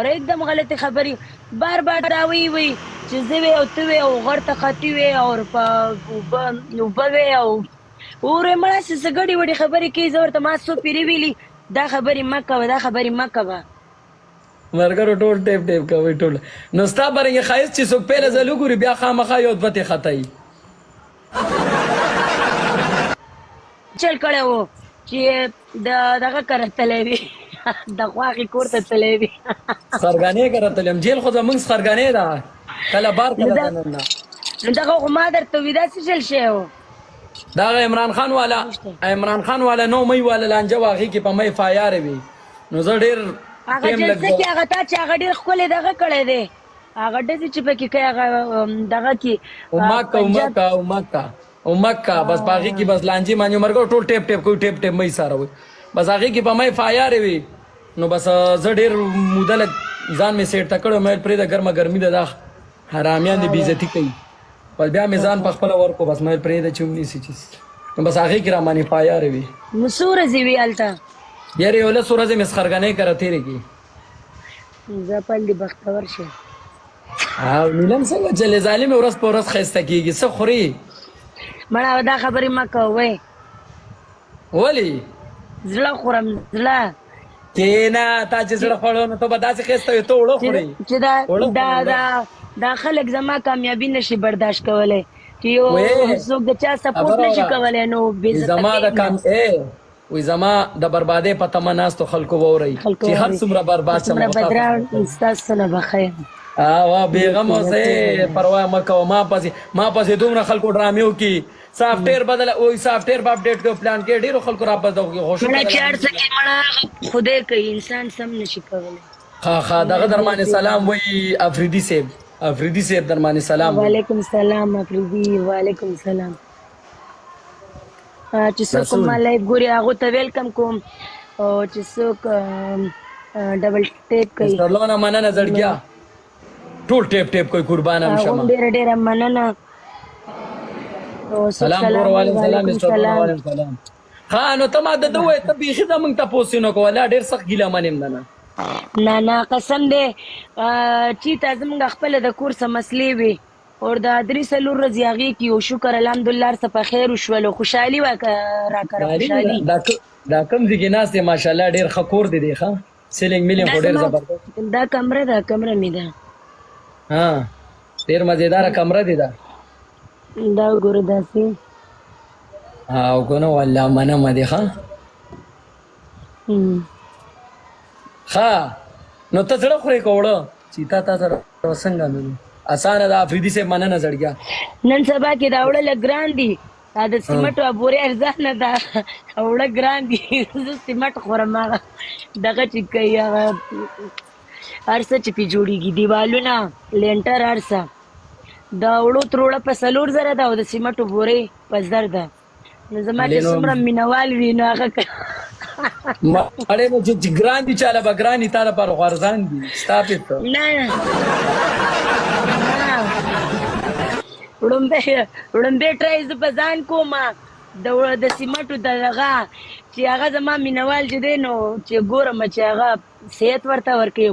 اور एकदम غلطي خبرې بار بار دا وی چې زه وې او ته وې او غر ته ختي وې او په اوبه وې او اورې مړه څه ګډې وډې خبرې کوي زه ورته ما څو پیرې ویلي دا خبرې مه کوه دا خبرې مه کوه مرګرو ټول ټیپ ټیپ کوي ټول نو ستا برنګ خایس چې څوک پیله زلو ګوري بیا خامخا یو دوته خطای چل کړی و چې دغه کره تللی وي د غواښې کور ته تللی وي خرګانې کرتلم جیل خو زمونږ خرګانې ده کله بار کله دننه نو دغه خو ما درته وي دا څه چل شی و دا عمران خان والا نو مې والا لانجه واغې کې په مې فایار وي نو زه ډېر هغه جلسه کې هغه تا چې هغه ډېر ښکلی دغه کړی دی هغه ډزې چې پکې کوي هغه دغه کې مکه بس باغې کې بس لانجې مانجې مرګو ټول ټیپ ټیپ کوي ټیپ ټیپ مې ساره وي بس هغې کې په مې فایار وي نو بس زه ډېر موده لږ ځان مې سیټ ته کړی مې پرېږده ګرمه ګرمي ده دا حرامیان دې بېعزتي کوي بس بیا مې ځان په خپله ورکړو بس مې پرېږده چې ونیسي چې نو بس هغې کې را باندې فایار وي نو څو ورځې وي هلته یاره یو لس ورځې مې خرګنۍ کره تېرې کړي زه پل دې بختور شم نیلم څنګه چلې ظالمې ورځ په ورځ ښایسته کېږي څه خوري مړه دا خبرې مه کوئ ولې زړه خورم زړه کېنه تا چې زړه خوړو نو ته به داسې ښایسته وي ته اوړه خورې چې دا خلک زما کامیابي نشي برداشت کولی چې یو څوک د چا سپورټ نشي کولی نو وی زما د بربادۍ په تمه ناستو خلکو واورئ چې هر څومره برباد شم بدران ستاسو نه بخیر بېغمه اوسئ پروا مه کوه ما پسې دومره خلکو ډرامې وکړي سافټویر بدله وایي سافټویر به اپډېټ کړو پلان کې ډېرو خلکو را بدله وکړي مړه چې هر څه کې مړه خدای کوي انسان سم نشي کولی ښه دغه در باندې سلام وایي افریدي صاحب در باندې سلام وعلیکم السلام افریدي وعلیکم السلام چې څوک ما لایف ګوري هغو ته ویلکم کوم او چې څوک ډبل ټیپ کوي لونه مننه زړګیا ټول ټیپ ټیپ کوي قربان هم شمه ډېره مننه سلام سلام ها نو ته ما د دوه ته بیخي زمونږ تپوس نه کوله ډېر سخت ګیله من یم نه قسم دی چې ته زمونږ خپله د کور څه مسلې وي اور د 3-4 ورځې هغې کې یو شکر الحمدلله هر څه په خیر وشول خوشحالي راکړه خوشحالي دا کوم ځای کې ناست دی ماشاءالله ډېر ښه کور دی دی ښه سیلینګ میلینګ خو ډېر زبردست دا کمره مې ده ها ډېر مزېداره کمره دی دا وګوره داسې وګوره والله منمه دی ښه نو ته زړه خورې که اوړه چې تا سره څنګه ملو اسانه ده افریدي صاحب مننه زړګیا نن سبا کې دا اوړه لږ ګران دي دا د سیمټو بورې ارزانه ده اوړه ګران دي زه سیمټ خورم هغه دغه چې کوي هغه هر څه چې پې جوړېږي دیوالونه لینټر هر څه د اوړو تروړه په 4,000 ده او د سیمټو بورې په 1000 ده نو زما چې څومره مینهوال وي نو هغه اړې نو چې ګران دي چاله به ګران دي تا لپاره خو ارزان دي ستا پېته نه وړومبی ټرای زه په ځان کوم د سیمټو دغه چې هغه زما مینهوال چې دی نو چې ګورم چې هغه صحت ورته ورکوي